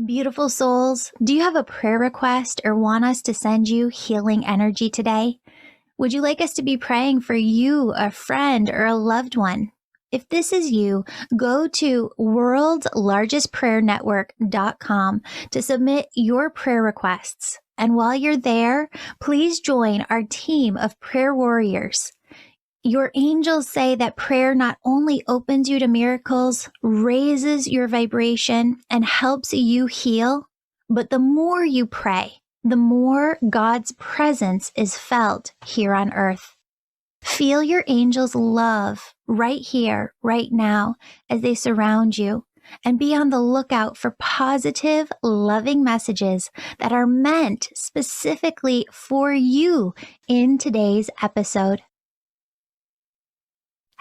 Beautiful souls, do you have a prayer request or want us to send you healing energy today? Would you like us to be praying for you, a friend, or a loved one? If this is you, go to worldslargestprayernetwork.com to submit your prayer requests. And while you're there, please join our team of prayer warriors. Your angels say that prayer not only opens you to miracles, raises your vibration, and helps you heal, but the more you pray, the more God's presence is felt here on earth. Feel your angels' love right here, right now, as they surround you, and be on the lookout for positive, loving messages that are meant specifically for you in today's episode.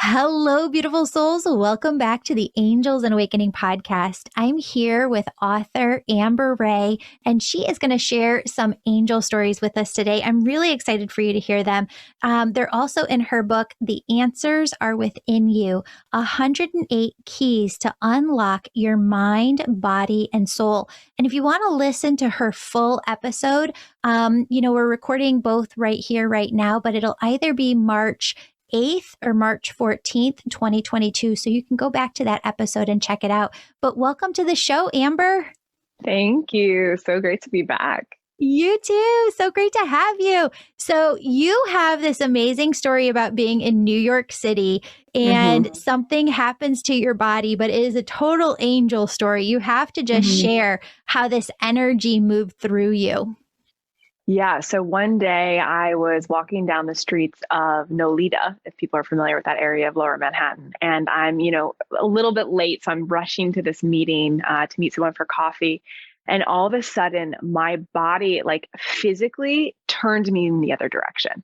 Hello, beautiful souls. Welcome back to the Angels and Awakening podcast. I'm here with author Amber Ray, and she is going to share some angel stories with us today. I'm really excited for you to hear them. They're also in her book, The Answers Are Within You, 108 Keys to Unlock Your Mind, Body, and Soul. And if you want to listen to her full episode, we're recording both right here, right now, but it'll either be March 8th or March 14th, 2022. So you can go back to that episode and check it out. But welcome to the show, Amber. Thank you. So great to be back. You too. So great to have you. So you have this amazing story about being in New York City and something happens to your body, but it is a total angel story. You have to just share how this energy moved through you. Yeah. So one day I was walking down the streets of Nolita, if people are familiar with that area of Lower Manhattan, and I'm, a little bit late. So I'm rushing to this meeting to meet someone for coffee. And all of a sudden my body physically turned me in the other direction.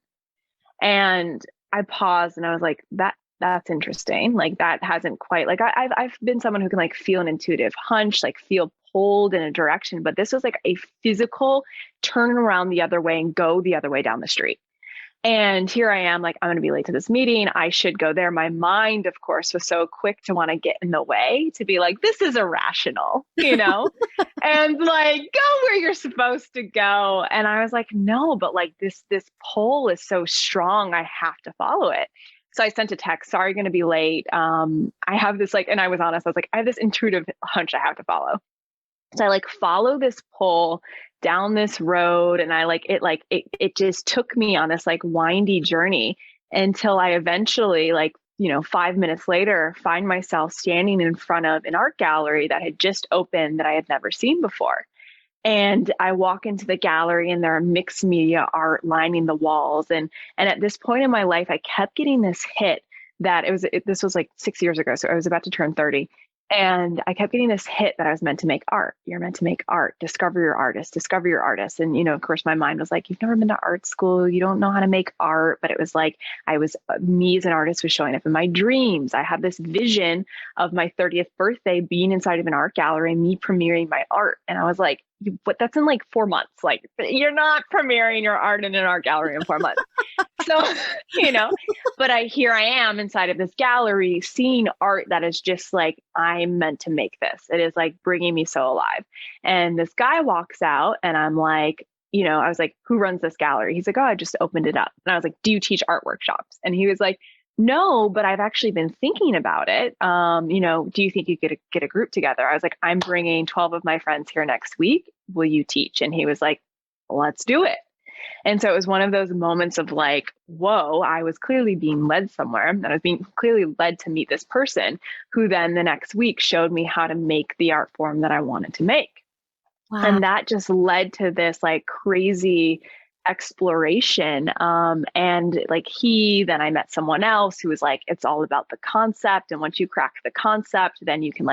And I paused and I was like, that's interesting. That hasn't quite I've been someone who can feel an intuitive hunch, feel pulled in a direction, but this was a physical turn around the other way and go the other way down the street. And here I am, I'm going to be late to this meeting. I should go there. My mind, of course, was so quick to want to get in the way, to be like, this is irrational, and go where you're supposed to go. And I was like, no, but this pull is so strong. I have to follow it. So I sent a text, sorry, going to be late. I have this and I was honest, I was like, I have this intuitive hunch I have to follow. So I follow this pole down this road, and it just took me on this windy journey until I eventually 5 minutes later find myself standing in front of an art gallery that had just opened that I had never seen before. And I walk into the gallery and there are mixed media art lining the walls. And at this point in my life, I kept getting this hit that this was 6 years ago. So I was about to turn 30. And I kept getting this hit that I was meant to make art. You're meant to make art. Discover your artist. Discover your artist. And, of course, my mind was like, you've never been to art school. You don't know how to make art. But it was me as an artist was showing up in my dreams. I had this vision of my 30th birthday being inside of an art gallery, me premiering my art. And I was like, but that's in 4 months. You're not premiering your art in an art gallery in 4 months. So, but here I am inside of this gallery seeing art that is just I'm meant to make this. It is bringing me so alive. And this guy walks out and I'm like, I was like, who runs this gallery? He's like, oh, I just opened it up. And I was like, do you teach art workshops? And he was like, no, but I've actually been thinking about it. Do you think you could get a group together? I was like, I'm bringing 12 of my friends here next week. Will you teach? And he was like, let's do it. And so it was one of those moments of whoa, I was clearly being led somewhere. And I was being clearly led to meet this person who then the next week showed me how to make the art form that I wanted to make. Wow. And that just led to this crazy exploration. And then I met someone else who was it's all about the concept. And once you crack the concept, then you can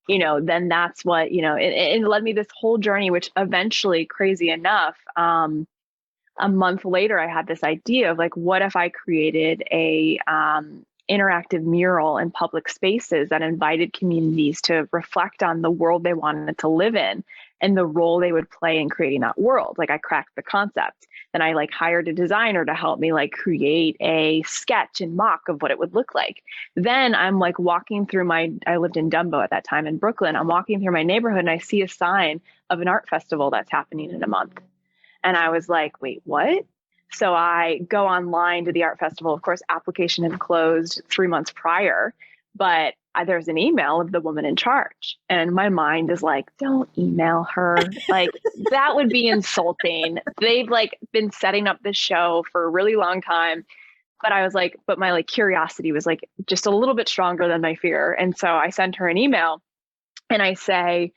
then that's what, it led me this whole journey, which eventually, crazy enough, a month later, I had this idea of what if I created a interactive mural in public spaces that invited communities to reflect on the world they wanted to live in and the role they would play in creating that world. Like I cracked the concept. Then I like hired a designer to help me like create a sketch and mock of what it would look like. Then I'm like walking through I lived in Dumbo at that time in Brooklyn. I'm walking through my neighborhood and I see a sign of an art festival that's happening in a month. And I was like, wait, what? So I go online to the art festival. Of course, application had closed 3 months prior, but there's an email of the woman in charge. And my mind is like, don't email her. Like, that would be insulting. They've like been setting up this show for a really long time. But I was like, but my like curiosity was like just a little bit stronger than my fear. And so I sent her an email and I say,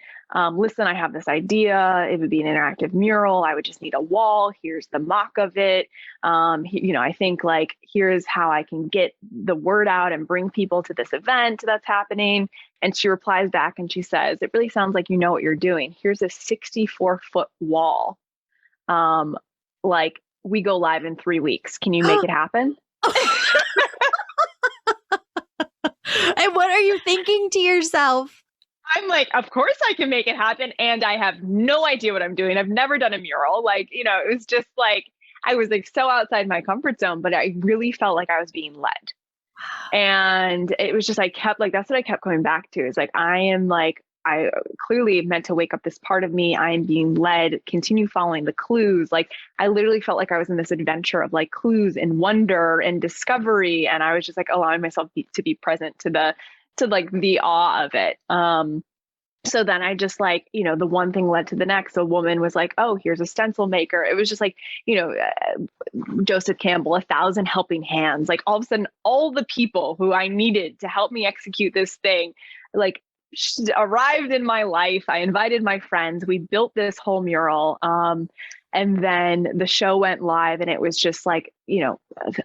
listen, I have this idea. It would be an interactive mural. I would just need a wall. Here's the mock of it. I think like, here's how I can get the word out and bring people to this event that's happening. And she replies back and she says, it really sounds like you know what you're doing. Here's a 64-foot wall. Like we go live in 3 weeks. Can you make it happen? And what are you thinking to yourself? I'm like, of course I can make it happen. And I have no idea what I'm doing. I've never done a mural. Like, it was just like, I was like so outside my comfort zone, but I really felt like I was being led. And it was just, that's what I kept coming back to is like, I clearly meant to wake up this part of me. I am being led, continue following the clues. Like I literally felt like I was in this adventure of like clues and wonder and discovery. And I was just like allowing myself to be present to the awe of it. So then I just like, the one thing led to the next. A woman was like, oh, here's a stencil maker. It was just like, Joseph Campbell, 1,000 helping hands. Like all of a sudden, all the people who I needed to help me execute this thing, like arrived in my life. I invited my friends. We built this whole mural. And then the show went live and it was just like,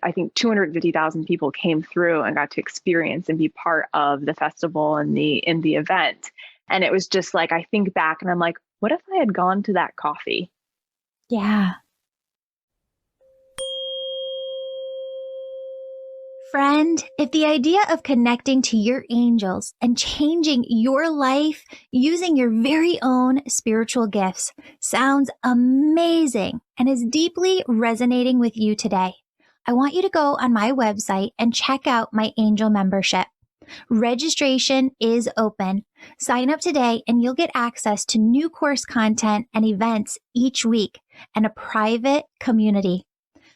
I think 250,000 people came through and got to experience and be part of the festival and in the event. And it was just like, I think back and I'm like, what if I had gone to that coffee? Yeah. Friend, if the idea of connecting to your angels and changing your life using your very own spiritual gifts sounds amazing and is deeply resonating with you today, I want you to go on my website and check out my angel membership. Registration is open. Sign up today and you'll get access to new course content and events each week and a private community.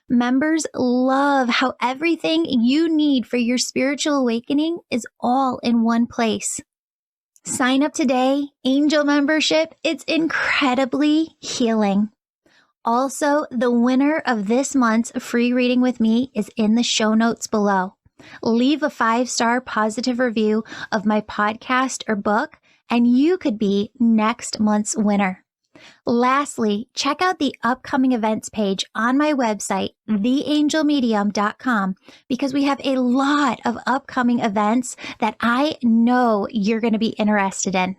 Members love how everything you need for your spiritual awakening is all in one place. Sign up today. Angel membership. It's incredibly healing. Also, the winner of this month's free reading with me is in the show notes below. Leave a 5-star positive review of my podcast or book, and you could be next month's winner. Lastly, check out the upcoming events page on my website, theangelmedium.com, because we have a lot of upcoming events that I know you're going to be interested in.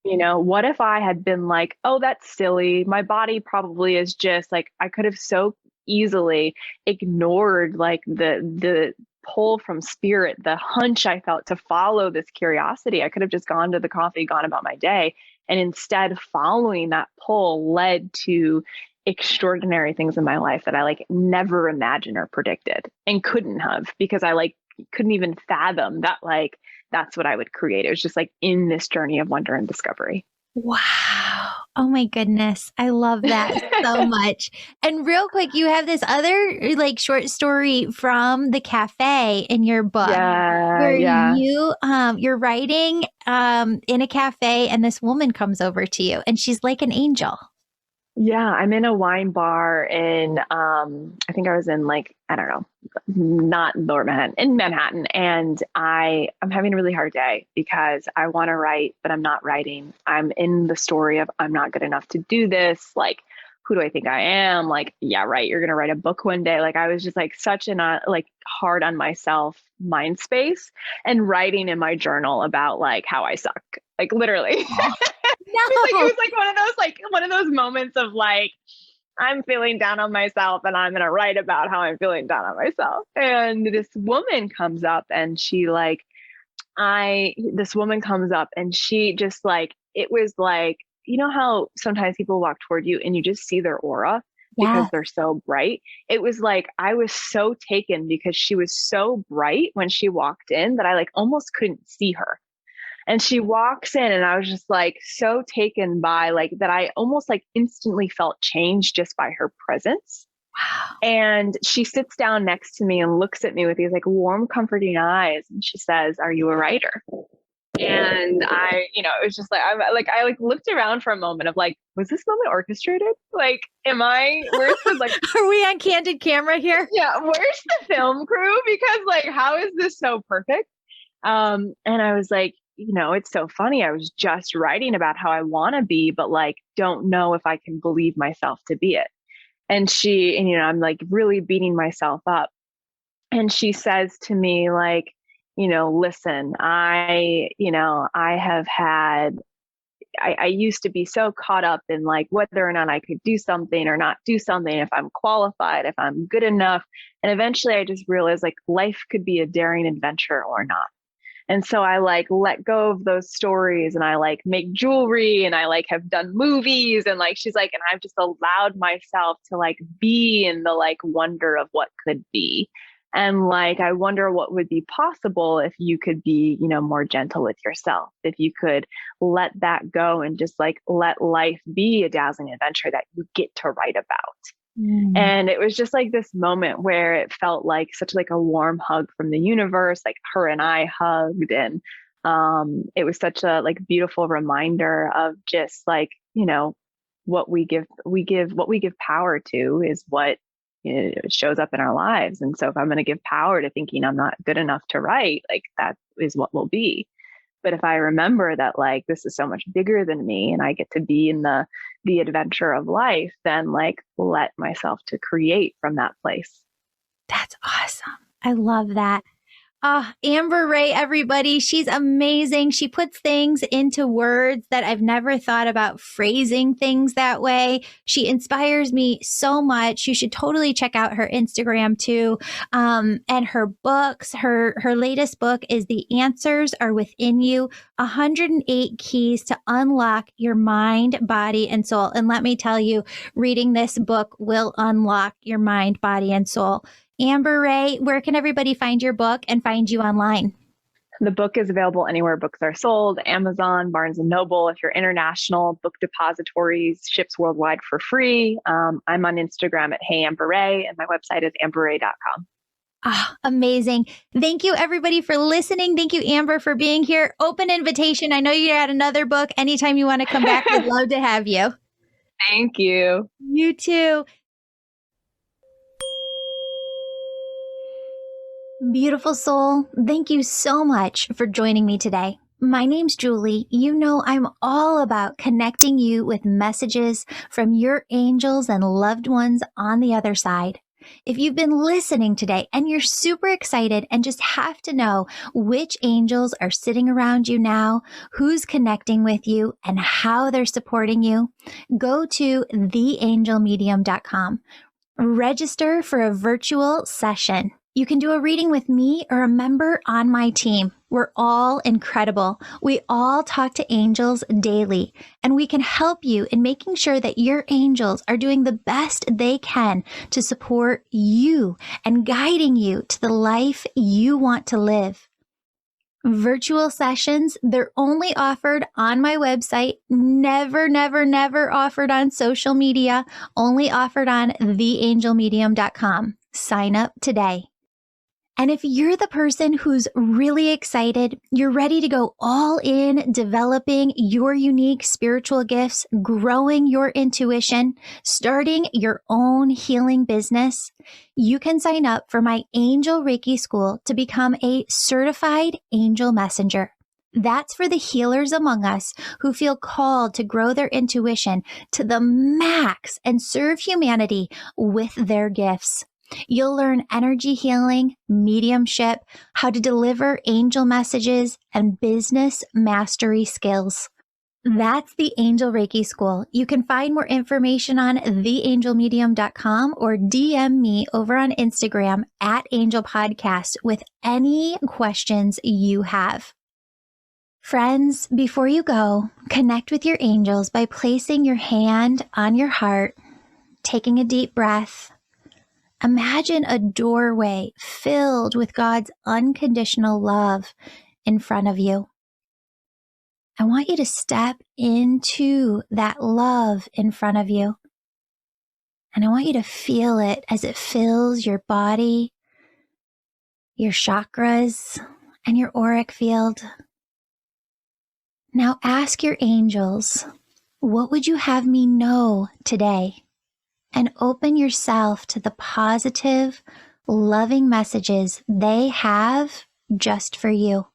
What if I had been like, oh, that's silly. My body probably is just like, I could have so easily ignored like the pull from spirit, the hunch I felt to follow this curiosity. I could have just gone to the coffee, gone about my day. And instead following that pull led to extraordinary things in my life that I like never imagined or predicted and couldn't have, because I like couldn't even fathom that like that's what I would create. It was just like in this journey of wonder and discovery. Wow. Oh my goodness. I love that so much. And real quick, you have this other like short story from the cafe in your book where you're writing in a cafe and this woman comes over to you and she's like an angel. Yeah, I'm in a wine bar in, I think I was in like, I don't know, not Lower Manhattan, in Manhattan. And I'm having a really hard day because I want to write, but I'm not writing. I'm in the story of, I'm not good enough to do this. Like, who do I think I am? Like, yeah, right. You're going to write a book one day. Like, I was just like such an, like hard on myself mind space and writing in my journal about like how I suck, like literally. No. It was like one of those moments of like, I'm feeling down on myself and I'm going to write about how I'm feeling down on myself. And this woman comes up and this woman comes up and she just like, it was like, you know how sometimes people walk toward you and you just see their aura because Yeah. they're so bright? It was like, I was so taken because she was so bright when she walked in that I like almost couldn't see her. And she walks in and I was just like so taken by like that. I almost like instantly felt change just by her presence. And she sits down next to me and looks at me with these like warm, comforting eyes. And she says, "Are you a writer?" And it was just like, I like looked around for a moment of like, was this moment orchestrated? Like, where's the like, Are we on candid camera here? yeah, where's the film crew? Because like, how is this so perfect? And I was like, it's so funny. I was just writing about how I want to be, but like, don't know if I can believe myself to be it. I'm like really beating myself up. And she says to me, like, listen, I used to be so caught up in like whether or not I could do something or not do something, if I'm qualified, if I'm good enough. And eventually I just realized like life could be a daring adventure or not. And so I like let go of those stories and I like make jewelry and I like have done movies and like she's like, and I've just allowed myself to like be in the like wonder of what could be. And like, I wonder what would be possible if you could be, more gentle with yourself, if you could let that go and just like let life be a dazzling adventure that you get to write about. And it was just like this moment where it felt like such like a warm hug from the universe, like her and I hugged. And it was such a like beautiful reminder of just like, what we give power to is what shows up in our lives. And so if I'm going to give power to thinking I'm not good enough to write, like that is what will be. But if I remember that like this is so much bigger than me and I get to be in the adventure of life, then like let myself to create from that place. That's awesome. I love that. Amber Ray, everybody. She's amazing. She puts things into words that I've never thought about phrasing things that way. She inspires me so much. You should totally check out her Instagram too. And her books. Her latest book is The Answers Are Within You, 108 Keys to Unlock Your Mind, Body, and Soul. And let me tell you, reading this book will unlock your mind, body, and soul. Amber Ray, where can everybody find your book and find you online? The book is available anywhere books are sold, Amazon, Barnes and Noble. If you're international, book depositories, ships worldwide for free. I'm on Instagram at Hey Amber Ray, and my website is amberray.com. Amazing. Thank you, everybody, for listening. Thank you, Amber, for being here. Open invitation. I know you had another book. Anytime you want to come back, we'd love to have you. Thank you. You too. Beautiful soul, thank you so much for joining me today. My name's Julie. You know I'm all about connecting you with messages from your angels and loved ones on the other side. If you've been listening today and you're super excited and just have to know which angels are sitting around you now, who's connecting with you, and how they're supporting you, go to theangelmedium.com. Register for a virtual session. You can do a reading with me or a member on my team. We're all incredible. We all talk to angels daily, and we can help you in making sure that your angels are doing the best they can to support you and guiding you to the life you want to live. Virtual sessions, they're only offered on my website, never, never, never offered on social media, only offered on theangelmedium.com. Sign up today. And if you're the person who's really excited, you're ready to go all in developing your unique spiritual gifts, growing your intuition, starting your own healing business, you can sign up for my Angel Reiki School to become a certified angel messenger. That's for the healers among us who feel called to grow their intuition to the max and serve humanity with their gifts. You'll learn energy healing, mediumship, how to deliver angel messages, and business mastery skills. That's the Angel Reiki School. You can find more information on theangelmedium.com or DM me over on Instagram at Angel Podcast with any questions you have. Friends, before you go, connect with your angels by placing your hand on your heart, taking a deep breath. Imagine a doorway filled with God's unconditional love in front of you. I want you to step into that love in front of you. And I want you to feel it as it fills your body, your chakras, and your auric field. Now ask your angels, what would you have me know today? And open yourself to the positive, loving messages they have just for you.